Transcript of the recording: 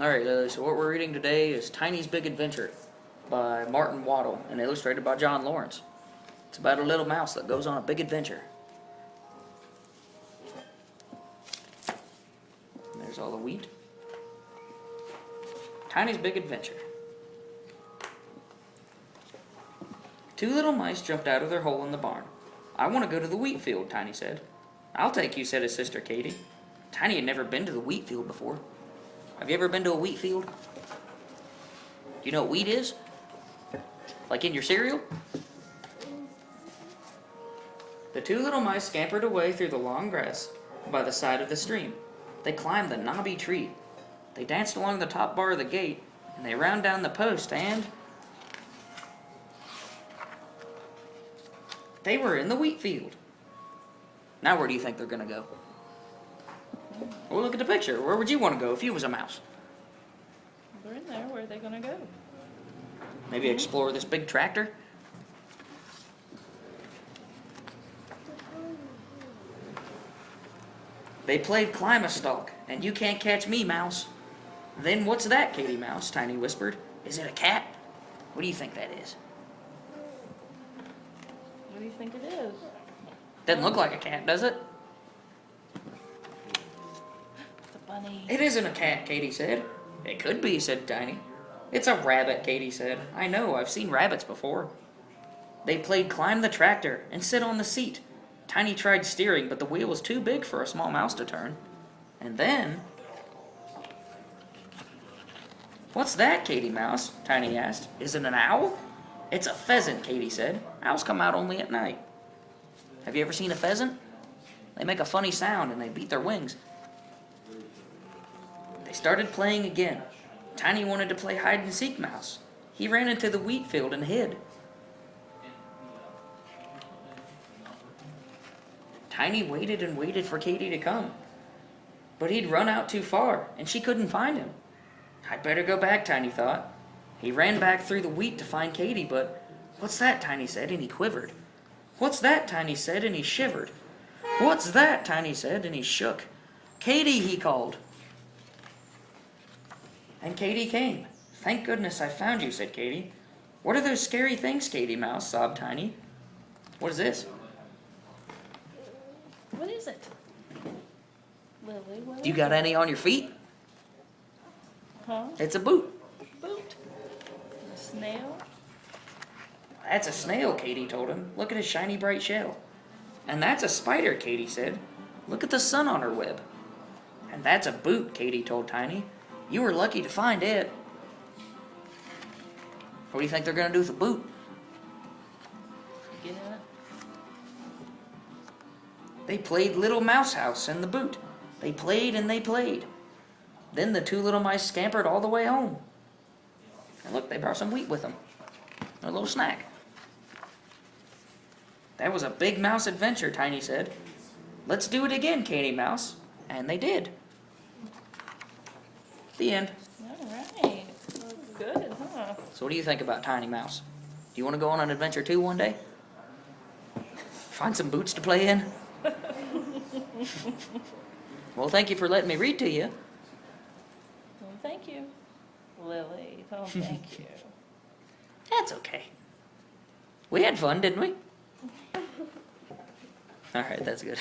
Alright, Lily, so what we're reading today is Tiny's Big Adventure by Martin Waddle and illustrated by John Lawrence. It's about a little mouse that goes on a big adventure. And there's all the wheat. Tiny's Big Adventure. Two little mice jumped out of their hole in the barn. "I want to go to the wheat field," Tiny said. "I'll take you," said his sister Katy. Tiny had never been to the wheat field before. Have you ever been to a wheat field? Do you know what wheat is? Like in your cereal? The two little mice scampered away through the long grass by the side of the stream. They climbed the knobby tree. They danced along the top bar of the gate, and they ran down the post, and they were in the wheat field. Now where do you think they're going to go? Well, look at the picture. Where would you want to go if you was a mouse? They're in there. Where are they going to go? Maybe explore this big tractor? They played Climb-a-Stalk, and You Can't Catch Me, Mouse. Then what's that, Katy Mouse? Tiny whispered. Is it a cat? What do you think that is? What do you think it is? Doesn't look like a cat, does it? It's a bunny. It isn't a cat, Katy said. It could be, said Tiny. It's a rabbit, Katy said. I know, I've seen rabbits before. They played Climb the Tractor and Sit on the Seat. Tiny tried steering, but the wheel was too big for a small mouse to turn. And then... What's that, Katy Mouse? Tiny asked. Is it an owl? It's a pheasant, Katy said. Owls come out only at night. Have you ever seen a pheasant? They make a funny sound and they beat their wings. They started playing again. Tiny wanted to play hide-and-seek mouse. He ran into the wheat field and hid. Tiny waited and waited for Katy to come. But he'd run out too far, and she couldn't find him. I'd better go back, Tiny thought. He ran back through the wheat to find Katy, but... What's that, Tiny said, and he quivered. What's that, Tiny said, and he shivered. What's that, Tiny said, and he shook. Katy, he called. And Katy came. Thank goodness I found you, said Katy. What are those scary things, Katy Mouse, sobbed Tiny. What is this? What is it? Lily, what Do you is got it? any on your feet? Huh? It's a boot. Boot. A snail? That's a snail, Katy told him. Look at his shiny bright shell. And that's a spider, Katy said. Look at the sun on her web. And that's a boot, Katy told Tiny. You were lucky to find it. What do you think they're going to do with the boot? Get in it? They played Little Mouse House in the boot. They played and they played. Then the two little mice scampered all the way home. And look, they brought some wheat with them. A little snack. That was a big mouse adventure, Tiny said. Let's do it again, Katy Mouse. And they did. The end. All right. Well, good, huh? So what do you think about Tiny Mouse? Do you want to go on an adventure too one day? Find some boots to play in? Well, thank you for letting me read to you. Well, thank you, Lily. Oh, thank you. That's okay. We had fun, didn't we? All right, that's good.